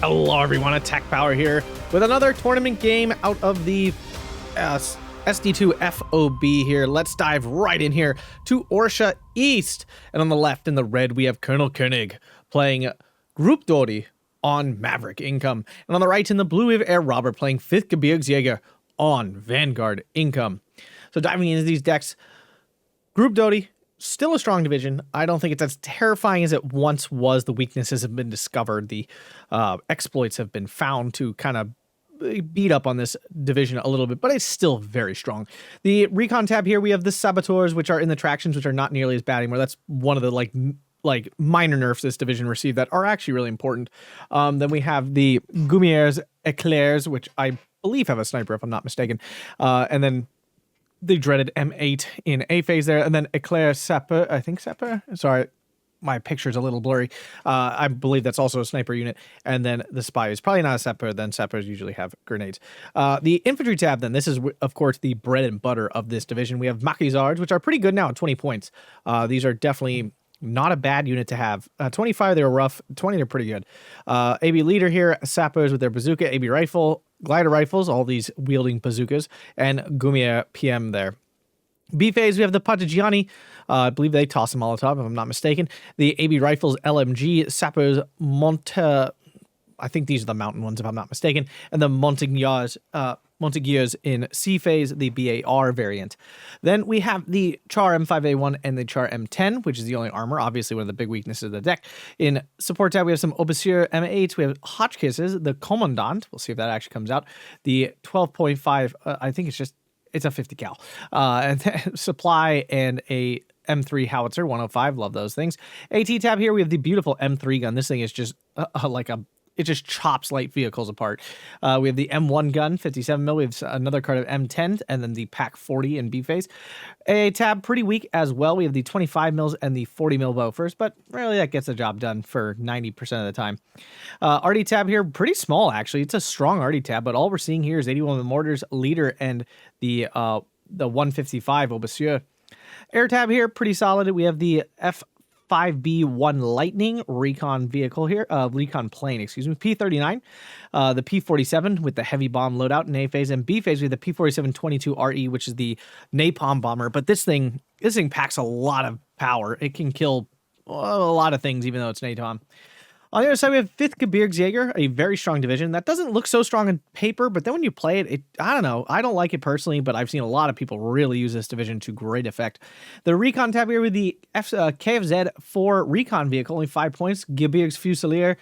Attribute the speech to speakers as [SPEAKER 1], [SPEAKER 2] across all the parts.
[SPEAKER 1] Hello everyone, Attack Power here with another tournament game out of the SD2 FOB here. Let's dive right in here to Orsha East. And on the left in the red, we have Colonel Koenig playing Group Dody on Maverick Income. And on the right in the blue, we have Herr Robert playing 5th Gebirgsjager on Vanguard Income. So diving into these decks, Group Dody, still a strong division. I don't think it's as terrifying as it once was. The weaknesses have been discovered. The exploits have been found to kind of beat up on this division a little bit, but it's still very strong. The recon tab here, we have the saboteurs, which are in the tractions, which are not nearly as bad anymore. That's one of the like minor nerfs this division received that are actually really important. Then we have the Gumieres Eclairs, which I believe have a sniper, if I'm not mistaken. And then the dreaded M8 in A phase there, and then Eclair Sapper, I think Sapper? Sorry, my picture's a little blurry. I believe that's also a sniper unit. And then the Spy is probably not a Sapper, then Sappers usually have grenades. The Infantry tab then, this is of course the bread and butter of this division. We have Maquisards, which are pretty good now at 20 points. These are definitely not a bad unit to have. 25, they were rough. 20, they're pretty good. AB Leader here, Sappers with their bazooka, AB Rifle, Glider Rifles, all these wielding bazookas, and Gumia PM there. B phase, we have the Partigiani. I believe they toss a Molotov, if I'm not mistaken. The AB Rifles, LMG, Sappers, I think these are the mountain ones, if I'm not mistaken. And the Montagnards in C phase, the BAR variant. Then we have the Char M5A1 and the Char M10, which is the only armor, obviously one of the big weaknesses of the deck. In support tab, we have some Obscure M8s, we have Hotchkisses, the Commandant, we'll see if that actually comes out, the 12.5, I think it's a 50 cal, and supply and a M3 howitzer, 105, love those things. AT tab here, we have the beautiful M3 gun. This thing is just it just chops light vehicles apart. We have the M1 gun, 57 mil. We have another card of M10, and then the Pack 40 in B phase. AA tab, pretty weak as well. We have the 25 mils and the 40 mil bow first, but really that gets the job done for 90% of the time. RD tab here, pretty small actually. It's a strong RD tab, but all we're seeing here is 81 mortars, leader, and the 155 Obscure. Air tab here, pretty solid. We have the F5B1 Lightning recon vehicle here, recon plane, excuse me, P39, the P47 with the heavy bomb loadout in A phase, and B phase we have the P47-22RE, which is the napalm bomber. But this thing packs a lot of power. It can kill a lot of things, even though it's napalm. On the other side, we have 5th Gebirgsjager, a very strong division. That doesn't look so strong on paper, but then when you play it, I don't know. I don't like it personally, but I've seen a lot of people really use this division to great effect. The Recon tab here with the KFZ-4 Recon vehicle, only 5 points. Gebirgs Fusilier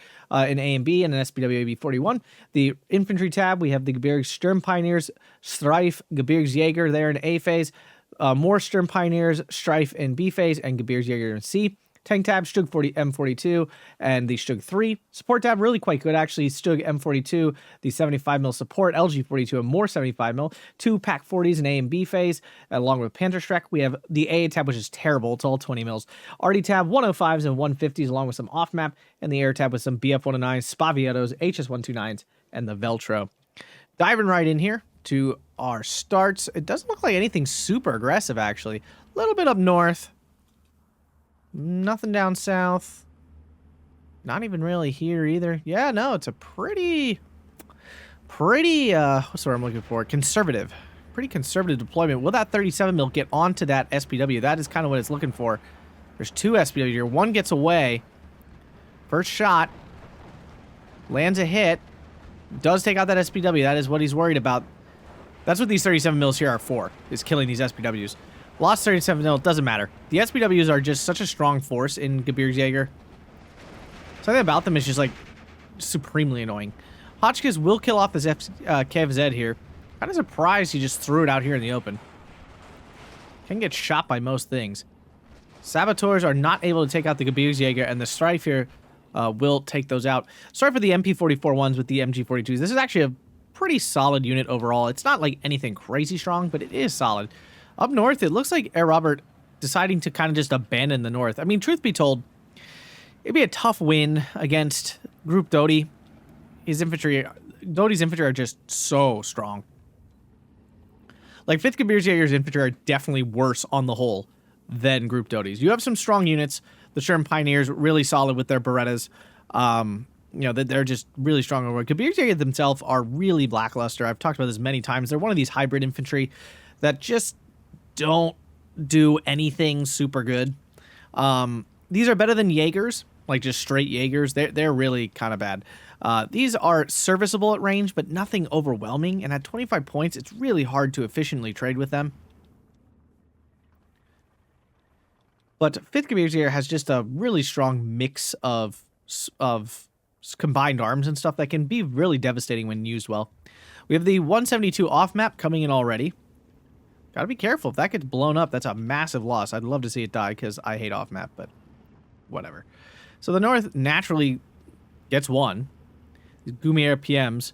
[SPEAKER 1] in A and B, and an SPW AB41. The Infantry tab, we have the Gebirgs Sturm Pioneers, Streif, Gebirgsjager there in A phase. More Sturm Pioneers, Streif in B phase, and Gebirgsjager in C. Tank tab, Stug 40 M42, and the Stug 3. Support tab, really quite good, actually. Stug M42, the 75 mil support, LG 42, and more 75 mil. 2 Pack 40s in A and B phase, along with Panzerschreck. We have the A tab, which is terrible. It's all 20 mils. RD tab, 105s and 150s, along with some off map, and the Air tab with some BF 109s, Spaviettos, HS 129s, and the Veltro. Diving right in here to our starts. It doesn't look like anything super aggressive, actually. A little bit up north. Nothing down south. Not even really here either. Yeah, no, it's a pretty, what's the word I'm looking for? Conservative. Pretty conservative deployment. Will that 37 mil get onto that SPW? That is kind of what it's looking for. There's 2 SPW here. One gets away. First shot. Lands a hit. Does take out that SPW. That is what he's worried about. That's what these 37 mils here are for, is killing these SPWs. Lost 37 mil, doesn't matter. The SPWs are just such a strong force in Gebirgsjager. Something about them is just like supremely annoying. Hotchkiss will kill off this KFZ here. Kind of surprised he just threw it out here in the open. Can get shot by most things. Saboteurs are not able to take out the Gebirgsjager, and the Streif here will take those out. Sorry for the MP44 ones with the MG42s. This is actually a pretty solid unit overall. It's not like anything crazy strong, but it is solid. Up north, it looks like Herr Robert deciding to kind of just abandon the north. I mean, truth be told, it'd be a tough win against Group Dody. Dody's infantry are just so strong. Like, 5th Gebirgsjager's infantry are definitely worse on the whole than Group Dody's. You have some strong units. The Sturm Pioneers, really solid with their Berettas. you know, that they're just really strong over. Gebirgsjager themselves are really lackluster. I've talked about this many times. They're one of these hybrid infantry that just don't do anything super good. These are better than Jaegers, like just straight Jaegers. They're really kind of bad. These are serviceable at range, but nothing overwhelming. And at 25 points, it's really hard to efficiently trade with them. But 5th Gebirgsjager has just a really strong mix of combined arms and stuff that can be really devastating when used well. We have the 172 off map coming in already. Gotta be careful. If that gets blown up, that's a massive loss. I'd love to see it die because I hate off map, but whatever. So the north naturally gets one. These Gumier PMs.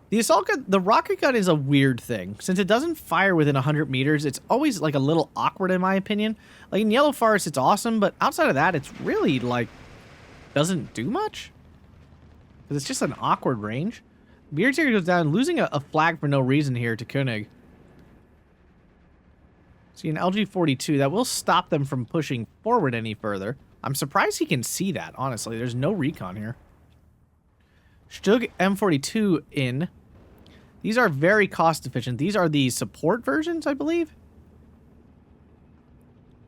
[SPEAKER 1] The assault gun, the rocket gun is a weird thing. Since it doesn't fire within 100 meters, it's always like a little awkward in my opinion. Like in Yellow Forest, it's awesome, but outside of that, it's really like doesn't do much. Because it's just an awkward range. Gebirgsjager goes down, losing a flag for no reason here to Koenig. See an LG-42 that will stop them from pushing forward any further. I'm surprised he can see that, honestly. There's no recon here. Stug M42 in. These are very cost efficient. These are the support versions, I believe.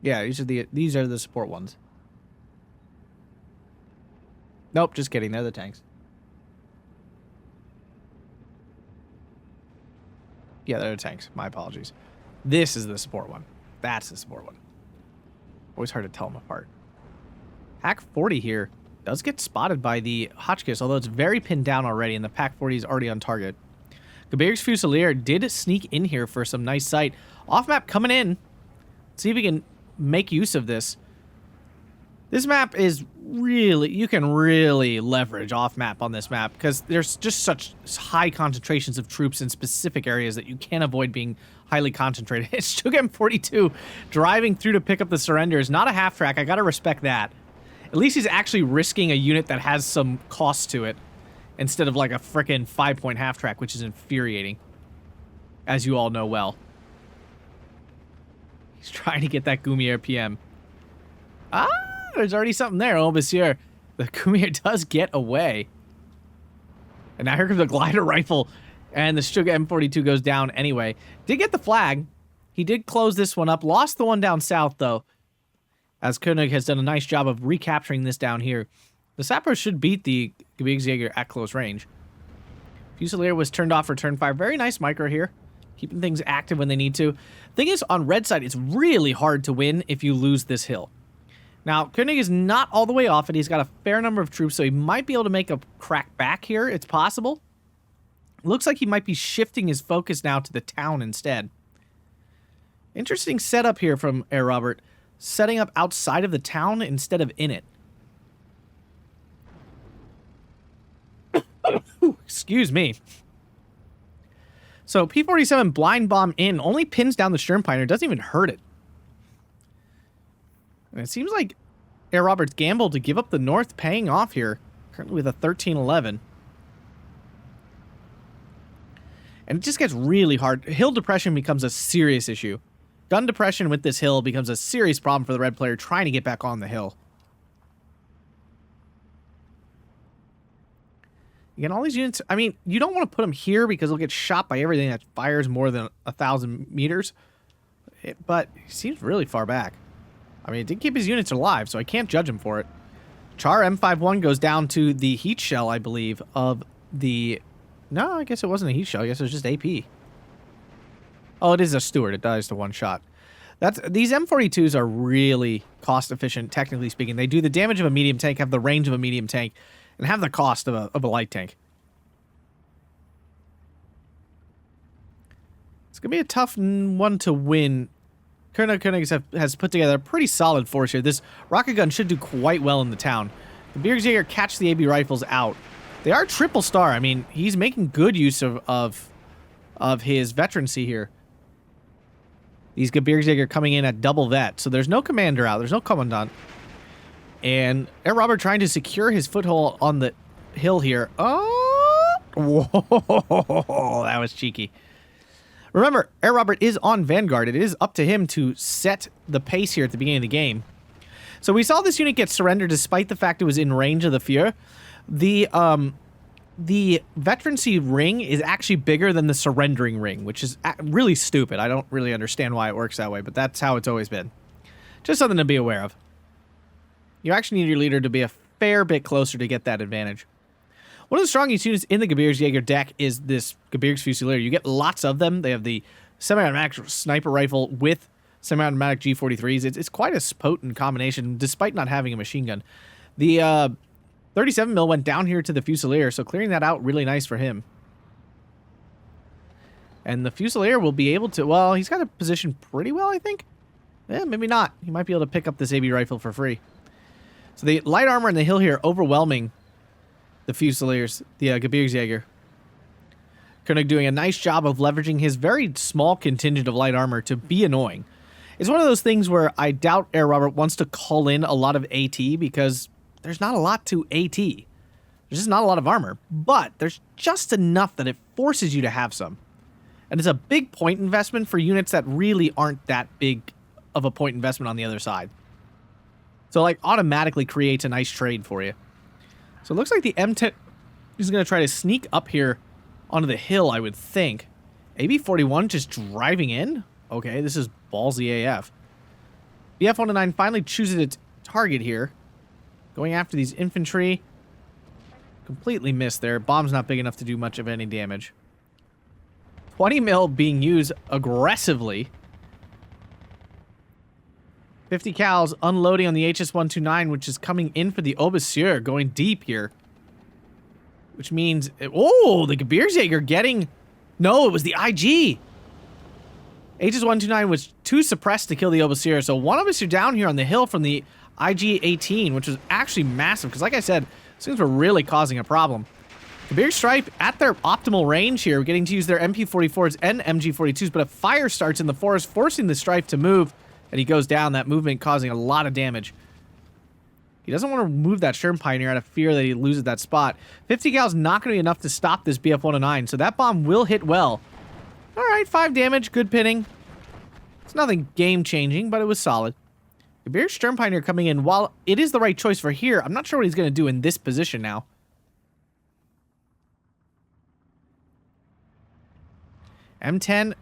[SPEAKER 1] Yeah, these are the support ones. Nope, just kidding. They're the tanks. Yeah, they're the tanks. My apologies. This is the support one. That's the support one. Always hard to tell them apart. Pack 40 here does get spotted by the Hotchkiss, although it's very pinned down already, and the Pack 40 is already on target. Gebirgs Fusilier did sneak in here for some nice sight. Off-map coming in. Let's see if we can make use of this. This map is really... You can really leverage off-map on this map, because there's just such high concentrations of troops in specific areas that you can't avoid being highly concentrated. It's Stug M42 driving through to pick up the surrenders. Not a half-track. I gotta respect that. At least he's actually risking a unit that has some cost to it, instead of like a frickin' 5-point half-track, which is infuriating, as you all know well. He's trying to get that Gumier PM. Ah, there's already something there. Oh, monsieur. The Gumier does get away. And now here comes the glider rifle, and the Stug M42 goes down anyway. Did get the flag. He did close this one up. Lost the one down south, though, as Koenig has done a nice job of recapturing this down here. The Sappers should beat the Gebirgsjager at close range. Fusilier was turned off for turn 5. Very nice micro here. Keeping things active when they need to. Thing is, on red side, it's really hard to win if you lose this hill. Now, Koenig is not all the way off it. He's got a fair number of troops, so he might be able to make a crack back here. It's possible. Looks like he might be shifting his focus now to the town instead. Interesting setup here from Herr Robert. Setting up outside of the town instead of in it. Excuse me. So P-47 blind bomb in only pins down the Sturmpiner, doesn't even hurt it. And it seems like Herr Robert's gamble to give up the north paying off here, currently with a 13-11. And it just gets really hard. Hill depression becomes a serious issue. Gun depression with this hill becomes a serious problem for the red player trying to get back on the hill. Again, all these units, I mean, you don't want to put them here because they'll get shot by everything that fires more than 1,000 meters. But he seems really far back. I mean, it did keep his units alive, so I can't judge him for it. Char M51 goes down to the heat shell, I believe, of the... No, I guess it wasn't a heat shell. I guess it was just AP. Oh, it is a Stewart. It dies to one shot. These M42s are really cost efficient, technically speaking. They do the damage of a medium tank, have the range of a medium tank, and have the cost of a light tank. It's going to be a tough one to win. Koenig has put together a pretty solid force here. This rocket gun should do quite well in the town. The Gebirgsjager catch the AB rifles out. They are triple star. I mean, he's making good use of his veterancy here. These Gebirgsjager coming in at double vet. So there's no commander out. There's no commandant. And Herr Robert trying to secure his foothold on the hill here. Oh! Whoa! That was cheeky. Remember, Herr Robert is on Vanguard. It is up to him to set the pace here at the beginning of the game. So we saw this unit get surrendered despite the fact it was in range of the Fuhrer. The veterancy ring is actually bigger than the surrendering ring, which is really stupid. I don't really understand why it works that way, but that's how it's always been. Just something to be aware of. You actually need your leader to be a fair bit closer to get that advantage. One of the strongest units in the Gebirgsjager deck is this Gebirgsfusilier. You get lots of them. They have the semi-automatic sniper rifle with semi-automatic G43s. It's quite a potent combination, despite not having a machine gun. The 37 mil went down here to the Fusilier, so clearing that out really nice for him. And the Fusilier will be able to, well, he's got it positioned pretty well, I think. Eh, maybe not. He might be able to pick up this AB rifle for free. So the light armor in the hill here overwhelming the Fusiliers, the Gebirgsjager. Koenig doing a nice job of leveraging his very small contingent of light armor to be annoying. It's one of those things where I doubt Herr Robert wants to call in a lot of AT because there's not a lot to AT. There's just not a lot of armor, but there's just enough that it forces you to have some. And it's a big point investment for units that really aren't that big of a point investment on the other side. So, like, automatically creates a nice trade for you. So it looks like the M10 is going to try to sneak up here onto the hill, I would think. AB-41 just driving in? Okay, this is ballsy AF. BF-109 finally chooses its target here. Going after these infantry. Completely missed there. Bomb's not big enough to do much of any damage. 20 mil being used aggressively. 50 cals unloading on the HS-129, which is coming in for the Obersieur, going deep here. Which means... oh, the Gebirgsjager getting... no, it was the IG. HS-129 was too suppressed to kill the Obersieur, so one of us are down here on the hill from the IG-18, which was actually massive, because like I said, things were really causing a problem. Gebirgsstripe at their optimal range here, getting to use their MP-44s and MG-42s, but a fire starts in the forest, forcing the Stripe to move, and he goes down, that movement causing a lot of damage. He doesn't want to move that Sherm Pioneer out of fear that he loses that spot. 50 cal is not going to be enough to stop this BF-109, so that bomb will hit well. Alright, 5 damage, good pinning. It's nothing game-changing, but it was solid. Gebirgs Sherm Pioneer coming in, while it is the right choice for here, I'm not sure what he's going to do in this position now. M10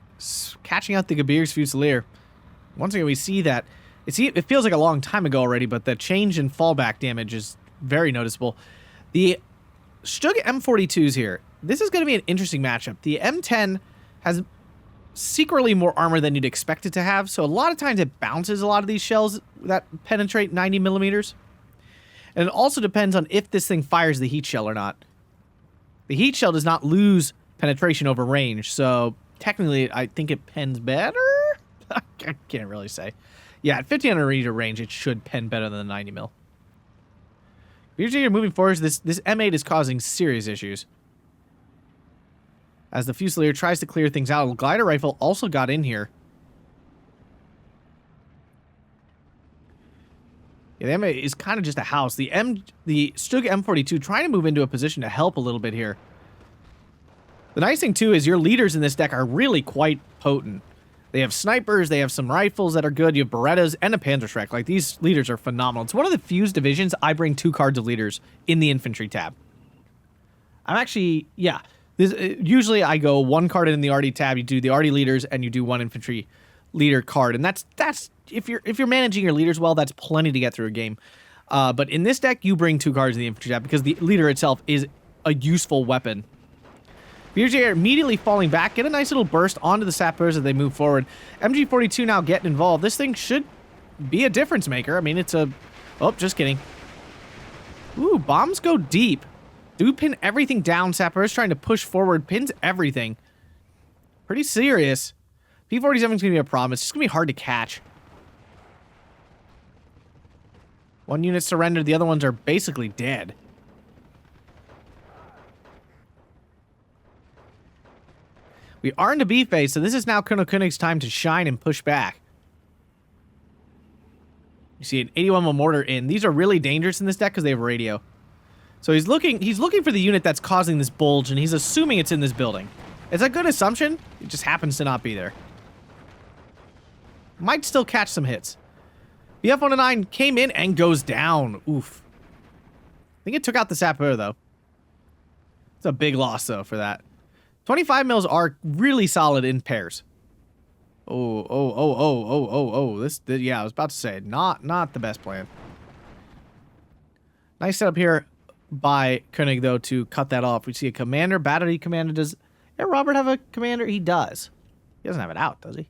[SPEAKER 1] catching out the Gebirgs Fusilier. Once again, we see that. It feels like a long time ago already, but the change in fallback damage is very noticeable. The Stug M42s here. This is going to be an interesting matchup. The M10 has secretly more armor than you'd expect it to have, so a lot of times it bounces a lot of these shells that penetrate 90 millimeters. And it also depends on if this thing fires the heat shell or not. The heat shell does not lose penetration over range, so technically I think it pens better? I can't really say. Yeah, at 1500 meter range, it should pen better than the 90 mil. Usually you're moving forward, this M8 is causing serious issues. As the Fusilier tries to clear things out, a glider rifle also got in here. Yeah, the M8 is kind of just a house. The Stug M42 trying to move into a position to help a little bit here. The nice thing, too, is your leaders in this deck are really quite potent. They have snipers, they have some rifles that are good, you have Berettas, and a Panzerschreck. Like, these leaders are phenomenal. It's one of the few divisions I bring 2 cards of leaders in the infantry tab. I'm actually, yeah. Usually I go 1 card in the RD tab, you do the RD leaders, and you do 1 infantry leader card. And that's if you're managing your leaders well, that's plenty to get through a game. But in this deck, you bring 2 cards in the infantry tab because the leader itself is a useful weapon. Gebirgsjager immediately falling back, get a nice little burst onto the sappers as they move forward. MG42 now getting involved. This thing should be a difference maker. I mean, it's a... oh, just kidding. Ooh, bombs go deep. Do pin everything down. Sappers trying to push forward. Pins everything. Pretty serious. P-47 is going to be a problem. It's just going to be hard to catch. 1 unit surrendered. The other ones are basically dead. We are into B phase, so this is now Koenig's time to shine and push back. You see an 81 mm mortar in. These are really dangerous in this deck because they have radio. So he's looking for the unit that's causing this bulge, and he's assuming it's in this building. It's a good assumption. It just happens to not be there. Might still catch some hits. The F-109 came in and goes down. Oof. think it took out the sapper, though. It's a big loss, though, for that. 25 mils are really solid in pairs. Yeah, I was about to say, not the best plan. Nice setup here by Koenig, though, to cut that off. We see a commander, battery commander. Does Robert have a commander? He does. He doesn't have it out, does he?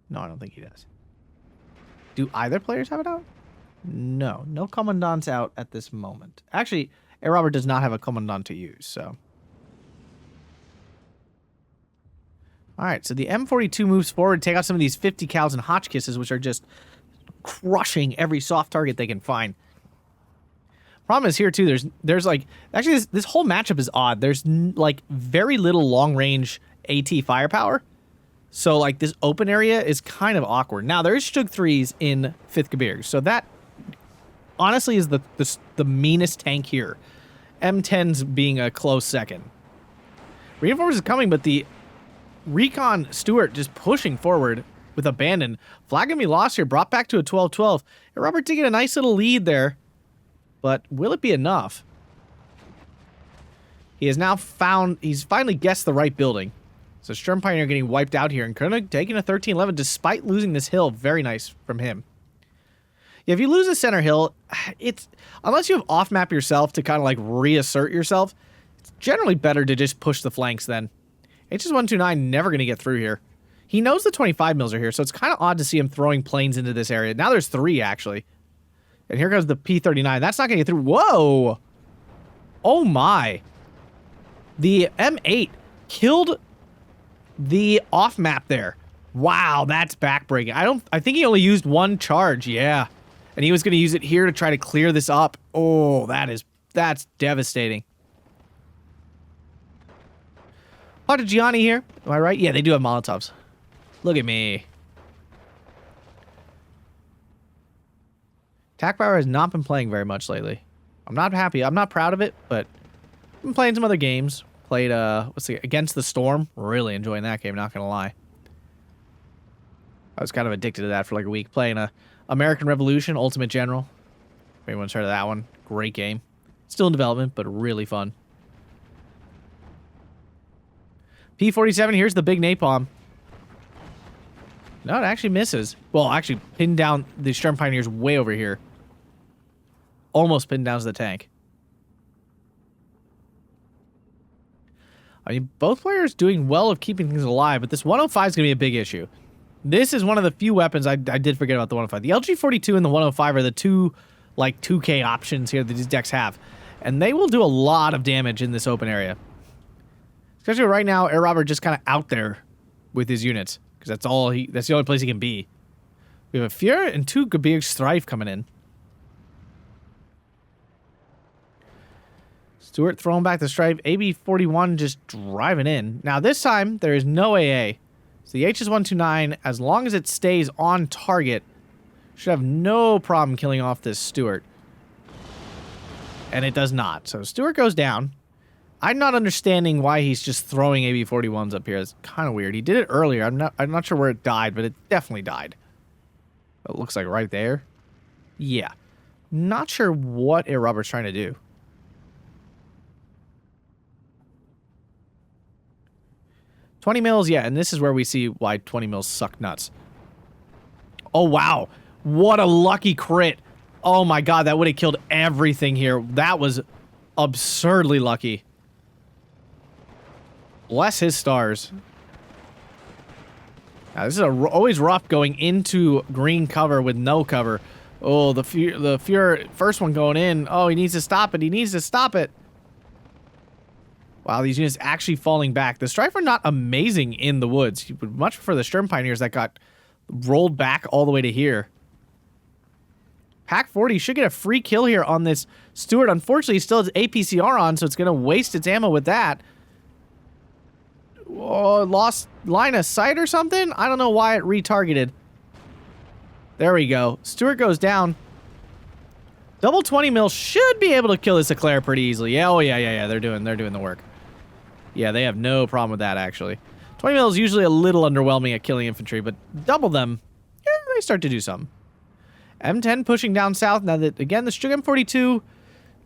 [SPEAKER 1] No, I don't think he does. Do either players have it out? No. No commandants out at this moment. Actually, Robert does not have a commandant to use, so. Alright, so the M42 moves forward, take out some of these 50 cals and Hotchkisses, which are just crushing every soft target they can find. Problem is here, too, there's like, actually, this whole matchup is odd. There's, like, very little long-range AT firepower. So, like, this open area is kind of awkward. Now, there is Stug 3s in 5th Gebirge, so that, honestly, is the meanest tank here. M10's being a close second. Reinforcements is coming, but the Recon Stuart just pushing forward with abandon. Flag gonna be lost here, brought back to a 12-12. And Robert taking a nice little lead there. But will it be enough? He has now he's finally guessed the right building. So Sturm Pioneer getting wiped out here. And Koenig taking a 13-11 despite losing this hill. Very nice from him. Yeah, if you lose a center hill, unless you have off-map yourself to kind of like reassert yourself, it's generally better to just push the flanks then. HS-129 never going to get through here. He knows the 25 mils are here, so it's kind of odd to see him throwing planes into this area. Now there's 3, actually. And here goes the P-39. That's not going to get through. Whoa! Oh, my. The M8 killed the off-map there. Wow, that's backbreaking. I think he only used 1 charge, yeah. And he was going to use it here to try to clear this up. Oh, that's devastating. Gianni here. Am I right? Yeah, they do have Molotovs. Look at me. Attack Power has not been playing very much lately. I'm not happy. I'm not proud of it, but I've been playing some other games. Played, Against the Storm. Really enjoying that game, not gonna lie. I was kind of addicted to that for like a week. Playing American Revolution, Ultimate General. If anyone's heard of that one. Great game. Still in development, but really fun. P-47, here's the big napalm. No, it actually misses. Well, actually pinned down the Sturm Pioneers way over here. Almost pinned down to the tank. I mean, both players doing well of keeping things alive, but this 105 is going to be a big issue. This is one of the few weapons I did forget about the 105. The LG-42 and the 105 are the two, like, 2K options here that these decks have. And they will do a lot of damage in this open area. Especially right now, Herr Robert just kind of out there with his units. Because that's the only place he can be. We have a Führer and 2 Gebirgsjager coming in. Stuart throwing back the Strife. AB-41 just driving in. Now this time, there is no AA. So the HS-129, as long as it stays on target, should have no problem killing off this Stuart. And it does not. So Stuart goes down. I'm not understanding why he's just throwing AB-41s up here. It's kind of weird. He did it earlier. I'm not sure where it died, but it definitely died. It looks like right there. Yeah. Not sure what Herr Robert's trying to do. $20 mils, yeah, and this is where we see why 20 mils suck nuts. Oh, wow. What a lucky crit. Oh, my God, that would have killed everything here. That was absurdly lucky. Bless his stars. Now, this is always rough going into green cover with no cover. Oh, the Führer, first one going in. Oh, he needs to stop it. He needs to stop it. Wow, these units actually falling back. The Strife are not amazing in the woods. You would much prefer the Sturm Pioneers that got rolled back all the way to here. Pack 40 should get a free kill here on this Stuart. Unfortunately, he still has APCR on, so it's going to waste its ammo with that. Oh, lost line of sight or something? I don't know why it retargeted. There we go. Stuart goes down. Double 20 mil should be able to kill this Eclair pretty easily. Yeah, oh yeah. They're doing the work. Yeah, they have no problem with that, actually. 20 mil is usually a little underwhelming at killing infantry, but double them, yeah, they start to do something. M10 pushing down south. Now that, again, the Stug M42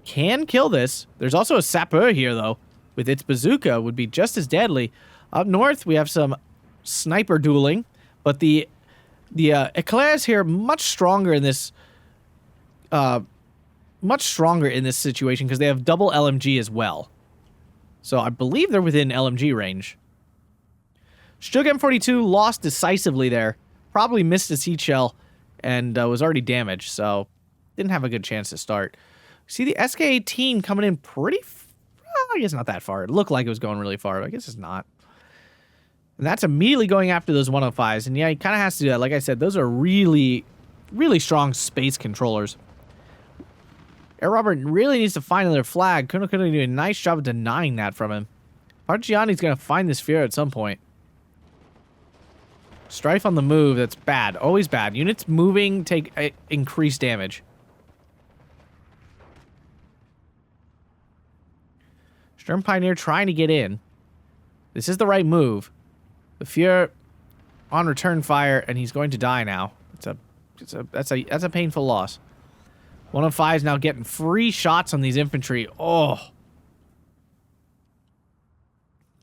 [SPEAKER 1] can kill this. There's also a sapeur here, though, with its bazooka, would be just as deadly. Up north, we have some sniper dueling, but the eclairs here much stronger in this situation because they have double LMG as well. So I believe they're within LMG range. Stug M42 lost decisively there. Probably missed a seed shell and was already damaged, so didn't have a good chance to start. See the SK-18 coming in pretty... I guess not that far. It looked like it was going really far, but I guess it's not. And that's immediately going after those 105s. And yeah, he kind of has to do that. Like I said, those are really, really strong space controllers. Herr Robert really needs to find another flag. Koenig do a nice job of denying that from him. Partigiani's going to find this fear at some point. Strife on the move, that's bad. Always bad. Units moving take increased damage. Sturm Pioneer trying to get in. This is the right move. The Fuhrer on return fire, and he's going to die now. That's a painful loss. 105 is now getting free shots on these infantry. Oh.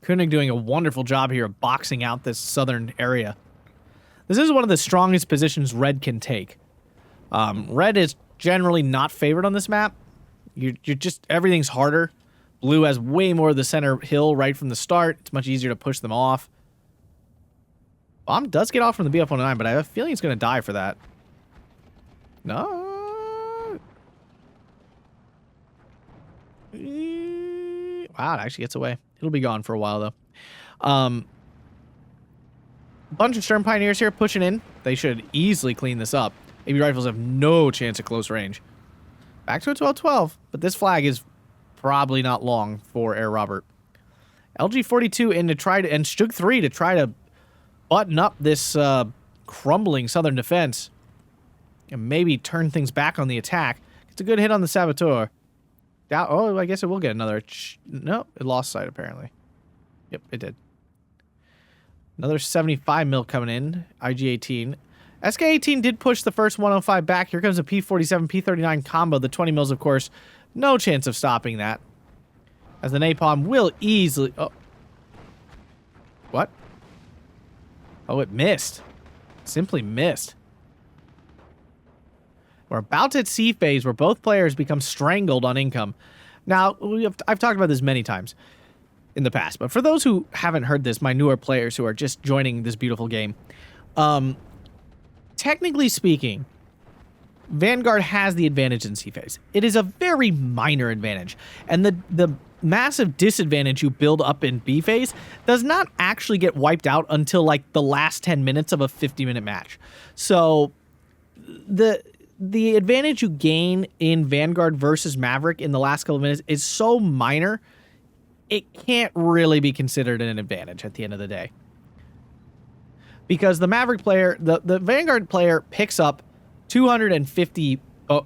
[SPEAKER 1] Koenig doing a wonderful job here of boxing out this southern area. This is one of the strongest positions red can take. Red is generally not favored on this map. You're just, everything's harder. Blue has way more of the center hill right from the start. It's much easier to push them off. Bomb does get off from the BF-109, but I have a feeling he's going to die for that. No. Wow, it actually gets away. It'll be gone for a while, though. Bunch of Sturm Pioneers here pushing in. They should easily clean this up. AB rifles have no chance at close range. Back to a 12-12, but this flag is probably not long for Herr Robert. LG-42 in to try to, and Stug 3 to try to button up this crumbling southern defense and maybe turn things back on the attack. It's a good hit on the saboteur. Oh, I guess it will get another. No, it lost sight apparently. Yep, it did. Another 75 mil coming in. IG-18. SK-18 did push the first 105 back. Here comes a P-47, P-39 combo. The 20 mils, of course, no chance of stopping that. As the napalm will easily... Oh. What? Oh, it missed. Simply missed. We're about to hit C phase where both players become strangled on income. Now, I've talked about this many times in the past, but for those who haven't heard this, my newer players who are just joining this beautiful game, technically speaking, Vanguard has the advantage in C phase. It is a very minor advantage, and the massive disadvantage you build up in B phase does not actually get wiped out until like the last 10 minutes of a 50-minute match. So the advantage you gain in Vanguard versus Maverick in the last couple of minutes is so minor, it can't really be considered an advantage at the end of the day. Because the Maverick player, the Vanguard player picks up 250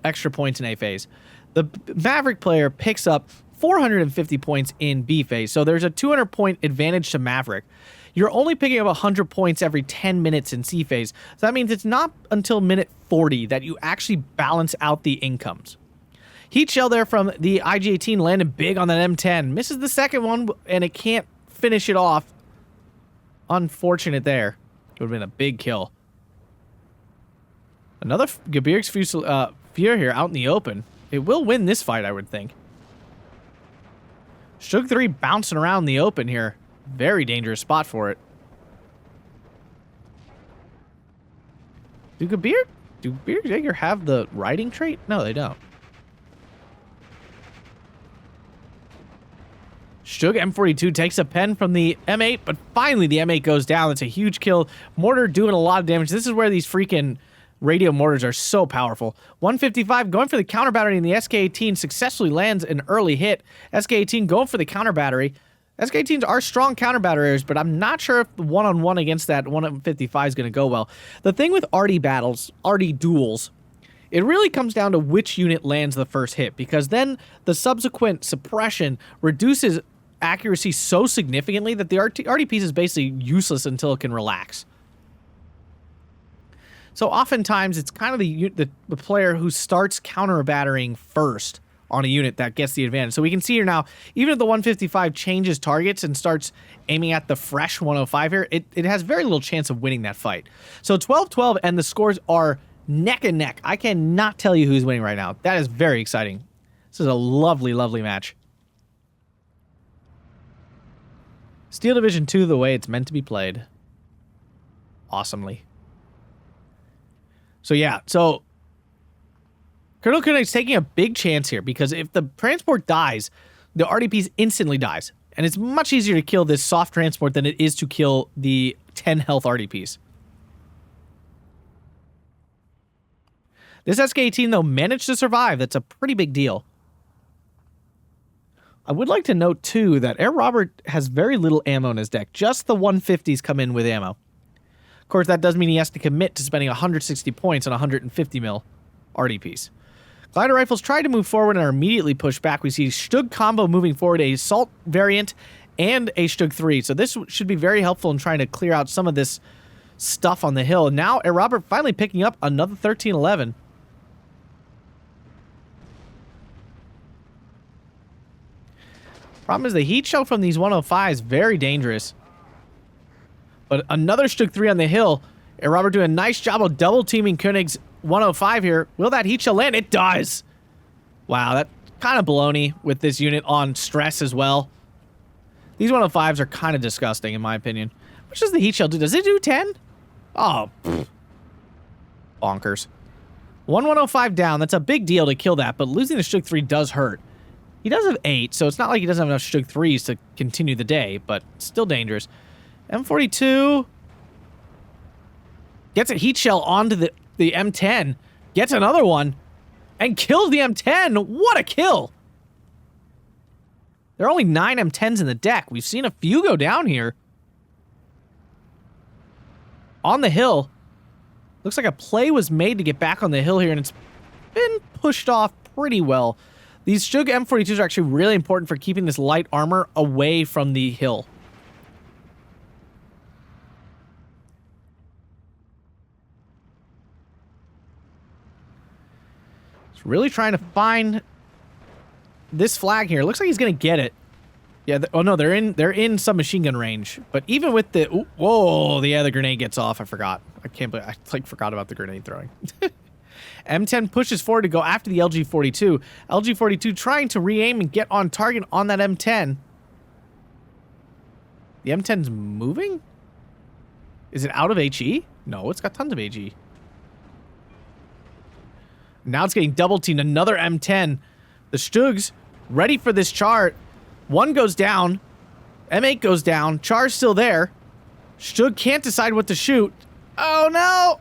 [SPEAKER 1] extra points in A phase. The Maverick player picks up 450 points in B phase. So there's a 200-point advantage to Maverick. You're only picking up 100 points every 10 minutes in C phase. So that means it's not until minute 40 that you actually balance out the incomes. Heat shell there from the IG-18 landed big on that M10. Misses the second one, and it can't finish it off. Unfortunate there. It would have been a big kill. Another Gebirgsjager here out in the open. It will win this fight, I would think. Stug 3 bouncing around the open here. Very dangerous spot for it. Do Gebirgsjager have the riding trait? No, they don't. Stug M42 takes a pen from the M8, but finally the M8 goes down. It's a huge kill. Mortar doing a lot of damage. This is where these freaking radio mortars are so powerful. 155 going for the counter battery, and the SK-18 successfully lands an early hit. SK-18 going for the counter battery. SK-18s are strong counter batteries, but I'm not sure if the one-on-one against that 155 is going to go well. The thing with arty battles, arty duels, it really comes down to which unit lands the first hit, because then the subsequent suppression reduces accuracy so significantly that the arty piece is basically useless until it can relax. So oftentimes it's kind of the player who starts counter battering first on a unit that gets the advantage. So we can see here now, even if the 155 changes targets and starts aiming at the fresh 105 here, it has very little chance of winning that fight. So 12-12, and the scores are neck and neck. I cannot tell you who's winning right now. That is very exciting. This is a lovely, lovely match. Steel Division 2 the way it's meant to be played. Awesomely. So yeah, so Colonel Koenig's taking a big chance here because if the transport dies, the RDP instantly dies. And it's much easier to kill this soft transport than it is to kill the 10 health RDPs. This SK-18, though, managed to survive. That's a pretty big deal. I would like to note, too, that Herr Robert has very little ammo in his deck. Just the 150s come in with ammo. Of course, that does mean he has to commit to spending 160 points on 150 mil RDPs. Glider Rifles try to move forward and are immediately pushed back. We see Stug combo moving forward, a Assault variant, and a Stug 3. So this should be very helpful in trying to clear out some of this stuff on the hill. And now, Herr Robert finally picking up another 1311. Problem is the heat shell from these 105 is very dangerous. But another Stug 3 on the hill. Herr Robert doing a nice job of double teaming Koenig's 105 here. Will that heat shell land? It does. Wow, that's kind of baloney with this unit on stress as well. These 105s are kind of disgusting in my opinion. Which does the heat shell do? Does it do 10? Oh, pfft. Bonkers. 105 down. That's a big deal to kill that, but losing the Stug 3 does hurt. He does have 8, so it's not like he doesn't have enough Stug 3s to continue the day, but still dangerous. M42 gets a heat shell onto the M10, gets another one, and kills the M10. What a kill! There are only 9 M10s in the deck. We've seen a few go down here. On the hill. Looks like a play was made to get back on the hill here, and it's been pushed off pretty well. These Stug M42s are actually really important for keeping this light armor away from the hill. Really trying to find this flag here. Looks like he's gonna get it. Yeah. Oh no, they're in submachine gun range. But even with the whoa, the grenade gets off. I forgot. I can't believe I forgot about the grenade throwing. M10 pushes forward to go after the LG42. LG42 trying to re-aim and get on target on that M10. The M10's moving? Is it out of HE? No, it's got tons of HE. Now it's getting double teamed. Another M10. The Stugs ready for this char. One goes down. M8 goes down. Char's still there. Stug can't decide what to shoot. Oh no!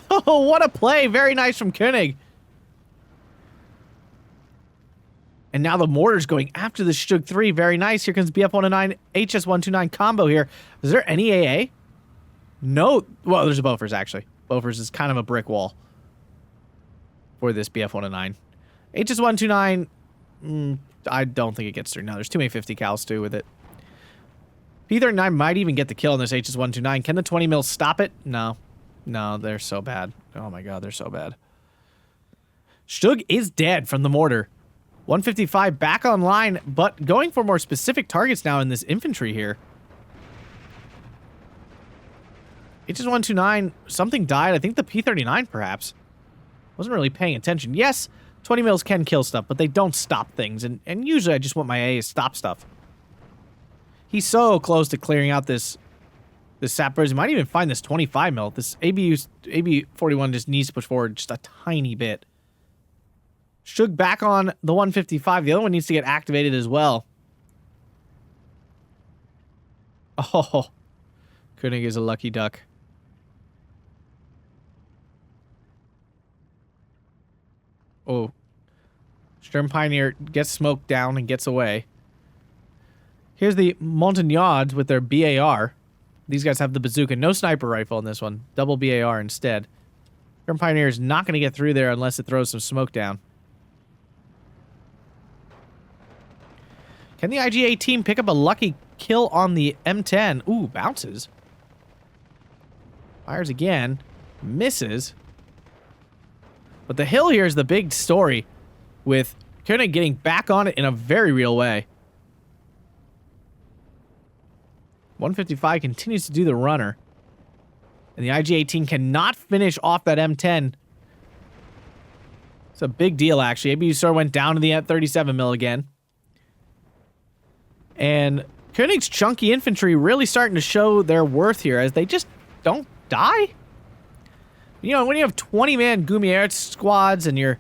[SPEAKER 1] Oh, what a play. Very nice from Koenig. And now the mortar's going after the Stug 3. Very nice. Here comes BF-109 HS-129 combo here. Is there any AA? No. Well, there's a Bofors, actually. Bofors is kind of a brick wall for this BF-109. HS-129, I don't think it gets through. No, there's too many 50 cals too with it. P-39 might even get the kill on this HS-129. Can the 20 mil stop it? No. No, they're so bad. Oh my god, they're so bad. Stug is dead from the mortar. 155 back online, but going for more specific targets now in this infantry here. HS-129, something died. I think the P-39 perhaps. Wasn't really paying attention. Yes, 20 mils can kill stuff, but they don't stop things. And usually I just want my A to stop stuff. He's so close to clearing out this sappers. He might even find this 25 mil. This AB-41 just needs to push forward just a tiny bit. Stug back on the 155. The other one needs to get activated as well. Oh, Koenig is a lucky duck. Oh. Sturm Pioneer gets smoked down and gets away. Here's the Montagnards with their BAR. These guys have the bazooka. No sniper rifle in this one. Double BAR instead. Sturm Pioneer is not going to get through there unless it throws some smoke down. Can the IGA team pick up a lucky kill on the M10? Ooh, bounces. Fires again. Misses. But the hill here is the big story with Koenig getting back on it in a very real way. 155 continues to do the runner. And the IG-18 cannot finish off that M10. It's a big deal, actually. ABU went down to the 37 mil again. And Koenig's chunky infantry really starting to show their worth here as they just don't die. You know, when you have 20-man Gumier squads and your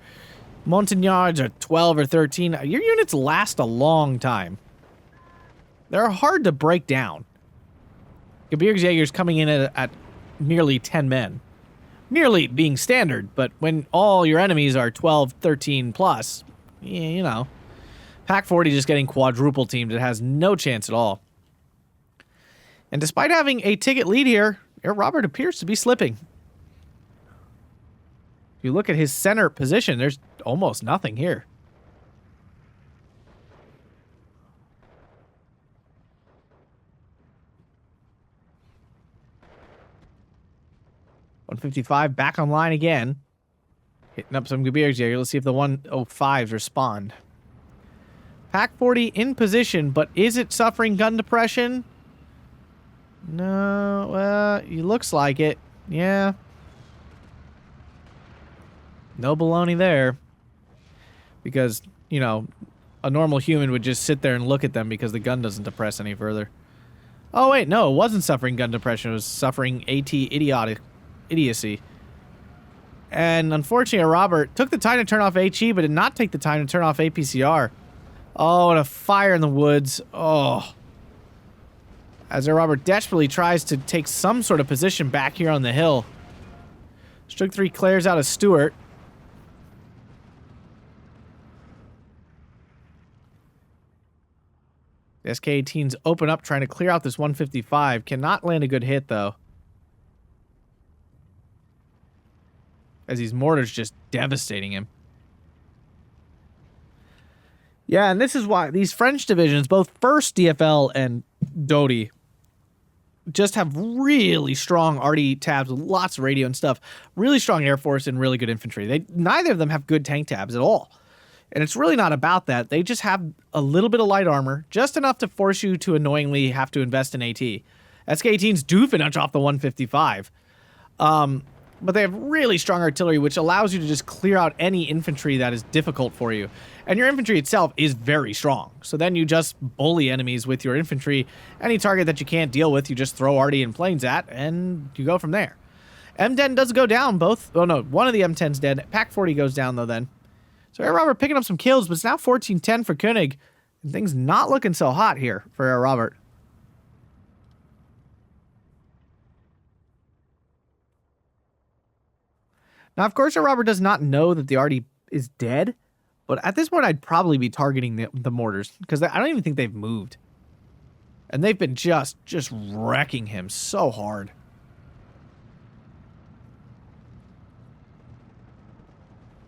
[SPEAKER 1] Montagnards are 12 or 13, your units last a long time. They're hard to break down. Gebirgsjager's coming in at nearly 10 men. Nearly being standard, but when all your enemies are 12, 13 plus, you know. Pack 40 just getting quadruple teamed. It has no chance at all. And despite having a ticket lead here, Herr Robert appears to be slipping. If you look at his center position, there's almost nothing here. .155 back online again. Hitting up some Gebirgsjager. Let's see if the 105s respond. Pack 40 in position, but is it suffering gun depression? No, well, it looks like it. Yeah. No baloney there. Because, you know, a normal human would just sit there and look at them because the gun doesn't depress any further. Oh, wait, no, it wasn't suffering gun depression. It was suffering AT idiocy. And unfortunately, Robert took the time to turn off HE, but did not take the time to turn off APCR. Oh, and a fire in the woods. Oh. As Robert desperately tries to take some sort of position back here on the hill. Stroke 3 clears out of Stewart. The SK-18s open up trying to clear out this 155. Cannot land a good hit, though. As these mortars just devastating him. Yeah, and this is why these French divisions, both 1st DFL and Dody, just have really strong RD tabs with lots of radio and stuff. Really strong Air Force and really good infantry. Neither of them have good tank tabs at all. And it's really not about that. They just have a little bit of light armor, just enough to force you to annoyingly have to invest in AT. SK-18s do finish off the 155. But they have really strong artillery, which allows you to just clear out any infantry that is difficult for you. And your infantry itself is very strong. So then you just bully enemies with your infantry. Any target that you can't deal with, you just throw RD and planes at, and you go from there. M10 does go down, both. Oh, no, one of the M10's dead. Pack 40 goes down, though, then. So Herr Robert picking up some kills, but it's now 14-10 for Koenig. And things not looking so hot here for Herr Robert. Now, of course, Herr Robert does not know that the RD is dead, but at this point, I'd probably be targeting the mortars, because I don't even think they've moved. And they've been just wrecking him so hard.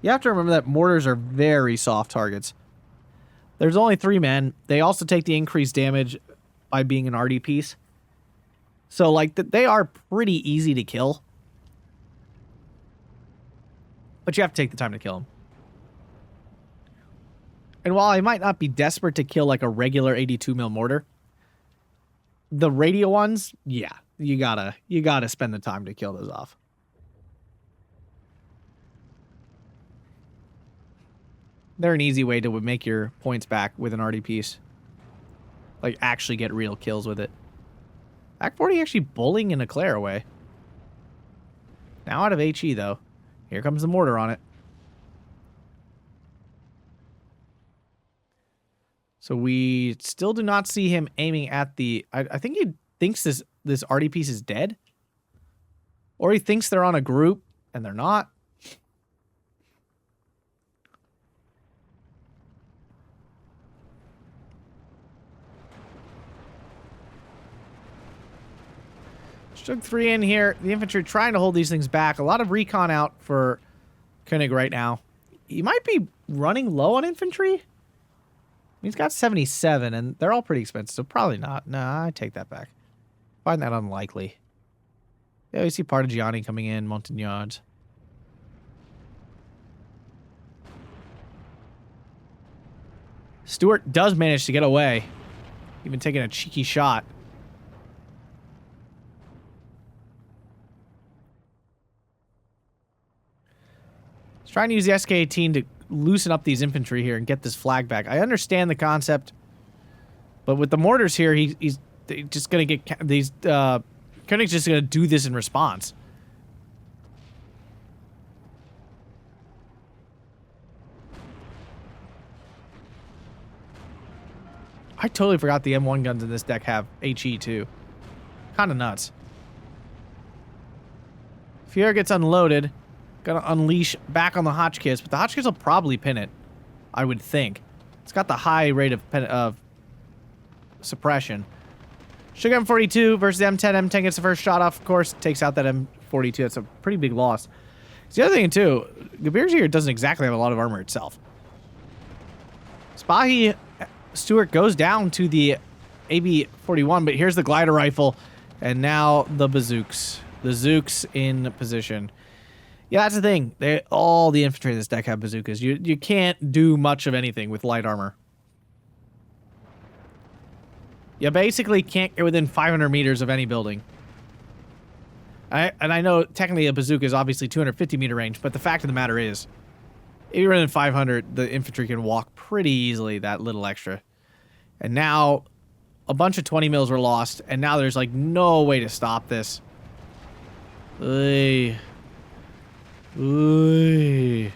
[SPEAKER 1] You have to remember that mortars are very soft targets. There's only 3 men. They also take the increased damage by being an RD piece. So, like, they are pretty easy to kill. But you have to take the time to kill him. And while I might not be desperate to kill like a regular 82 mil mortar, the radio ones, yeah, you gotta spend the time to kill those off. They're an easy way to make your points back with an RD piece. Like, actually get real kills with it. Pack 40 actually bullying an Eclair away. Now out of HE, though. Here comes the mortar on it. So we still do not see him aiming at the... I think he thinks this RD piece is dead. Or he thinks they're on a group, and they're not. Stroke 3 in here. The infantry trying to hold these things back. A lot of recon out for Koenig right now. He might be running low on infantry. He's got 77, and they're all pretty expensive, so probably not. Nah, I take that back. Find that unlikely. Yeah, we see Partigiani coming in, Montagnards. Stewart does manage to get away. Even taking a cheeky shot. He's trying to use the SK-18 to loosen up these infantry here and get this flag back. I understand the concept, but with the mortars here, he's just going to get these... Koenig's just going to do this in response. I totally forgot the M1 guns in this deck have HE too. Kind of nuts. Fiera gets unloaded. Gonna unleash back on the Hotchkiss, but the Hotchkiss will probably pin it. I would think. It's got the high rate of suppression. Sugar M42 versus M10. M10 gets the first shot off, of course. Takes out that M42. That's a pretty big loss. The other thing, too, Gebirgsjager doesn't exactly have a lot of armor itself. Spahi Stewart goes down to the AB-41, but here's the glider rifle, and now the bazooks. The Zooks in position. Yeah, that's the thing. All the infantry in this deck have bazookas. You can't do much of anything with light armor. You basically can't get within 500 meters of any building. And I know technically a bazooka is obviously 250 meter range, but the fact of the matter is, if you're within 500, the infantry can walk pretty easily that little extra. And now, a bunch of 20 mils were lost, and now there's like no way to stop this. Oy. Oy.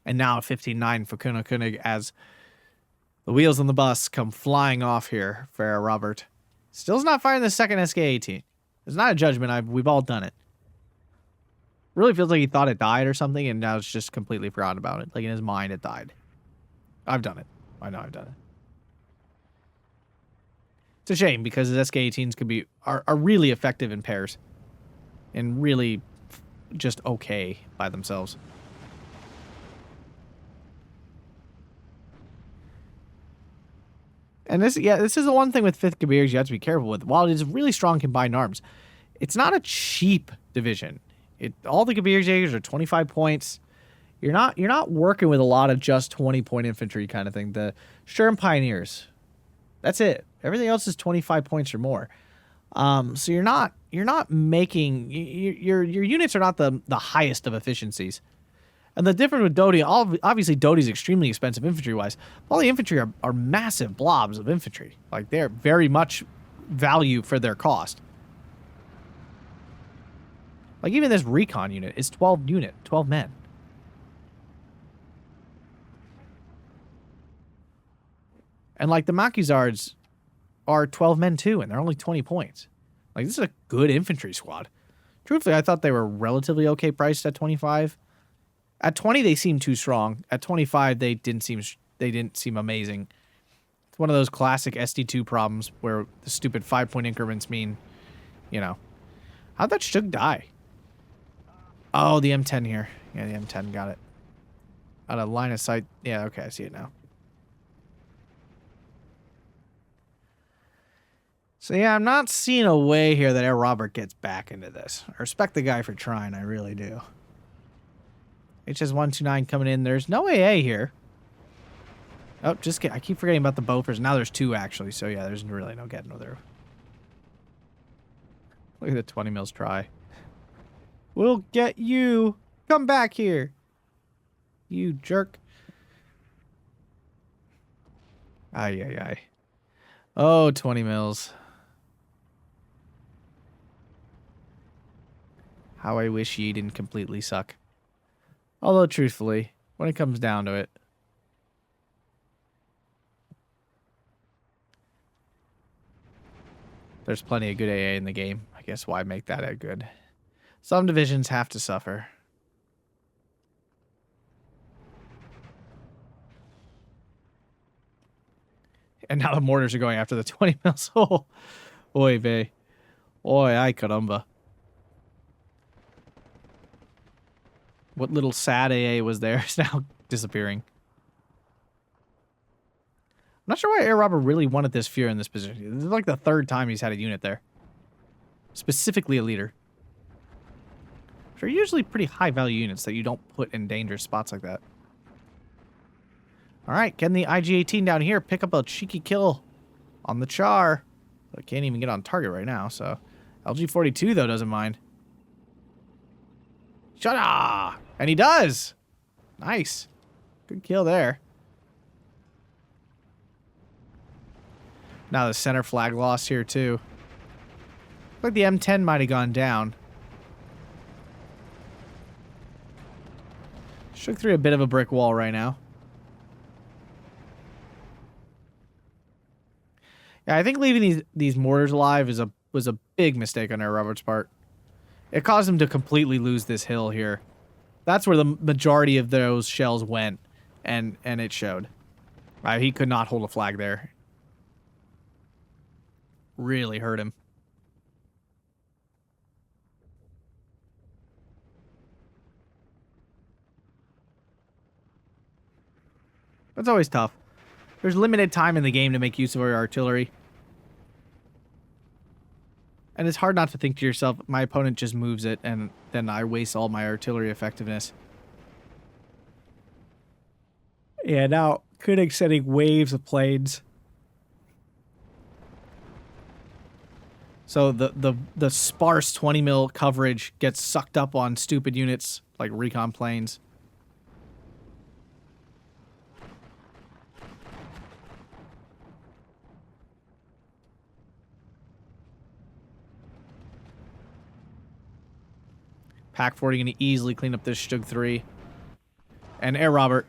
[SPEAKER 1] And now a 15-9 for Koenig as the wheels on the bus come flying off here for Herr Robert. Still's not firing the second SK-18. It's not a judgment. We've all done it. Really feels like he thought it died or something, and now it's just completely forgotten about it. Like in his mind, it died. I've done it. I know I've done it. It's a shame because his SK-18s are really effective in pairs, and really just okay by themselves. And this is the one thing with 5th Gebirgs you have to be careful with. While it is really strong combined arms, it's not a cheap division. All the Gebirgsjagers are 25 points. You're not working with a lot of just 20-point infantry kind of thing. The Sturm Pioneers, that's it. Everything else is 25 points or more. So you're not making your units are not the highest of efficiencies. And the difference with Dody, obviously Dody's extremely expensive infantry-wise. All the infantry are massive blobs of infantry. Like, they're very much value for their cost. Like, even this recon unit is 12 men. And, like, the Maquisards are 12 men, too, and they're only 20 points. Like, this is a good infantry squad. Truthfully, I thought they were relatively okay priced at 25. At 20, they seemed too strong. At 25, they didn't seem amazing. It's one of those classic SD2 problems where the stupid 5-point increments mean, how'd that Shug die? Oh, the M10 here. Yeah, the M10 got it. Out of line of sight. Yeah, okay, I see it now. So yeah, I'm not seeing a way here that Herr Robert gets back into this. I respect the guy for trying, I really do. HS129 coming in. There's no AA here. Oh, I keep forgetting about the Bofors. Now there's 2, actually. So, yeah, there's really no getting through. Look at the 20 mils try. We'll get you. Come back here. You jerk. Ay, ay, ay. Oh, 20 mils. How I wish ye didn't completely suck. Although, truthfully, when it comes down to it, there's plenty of good AA in the game. I guess why make that a good? Some divisions have to suffer. And now the mortars are going after the 20 mils. Oh, oy vey. Oy, ay caramba. What little sad AA was there is now disappearing. I'm not sure why Herr Robert really wanted this Fuhrer in this position. This is like the 3rd time he's had a unit there. Specifically a leader. Which are usually pretty high value units that you don't put in dangerous spots like that. All right, can the IG-18 down here pick up a cheeky kill on the Char? I can't even get on target right now, so... LG-42, though, doesn't mind. Shut-ah! And he does! Nice. Good kill there. Now the center flag lost here, too. Looks like the M10 might have gone down. Shook through a bit of a brick wall right now. Yeah, I think leaving these mortars alive was a big mistake on Herr Robert's part. It caused him to completely lose this hill here. That's where the majority of those shells went, and it showed. He could not hold a flag there. Really hurt him. That's always tough. There's limited time in the game to make use of our artillery. And it's hard not to think to yourself, my opponent just moves it, and then I waste all my artillery effectiveness. Yeah, now Koenig sending waves of planes. So the sparse 20 mil coverage gets sucked up on stupid units like recon planes. Pack 40 going to easily clean up this Stug 3. And Herr Robert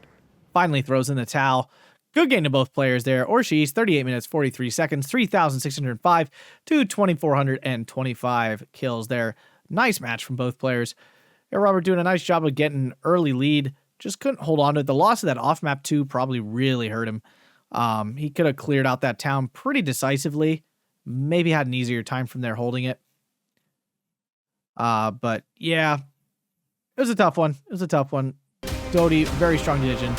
[SPEAKER 1] finally throws in the towel. Good game to both players there. Orsha East, 38 minutes, 43 seconds, 3,605 to 2,425 kills there. Nice match from both players. Herr Robert doing a nice job of getting an early lead. Just couldn't hold on to it. The loss of that off-map 2 probably really hurt him. He could have cleared out that town pretty decisively. Maybe had an easier time from there holding it. But yeah, it was a tough one. It was a tough one. Dody, very strong division.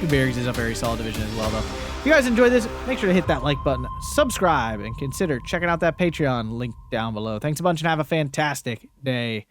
[SPEAKER 1] Gebirgs is a very solid division as well, though. If you guys enjoyed this, make sure to hit that like button, subscribe, and consider checking out that Patreon link down below. Thanks a bunch and have a fantastic day.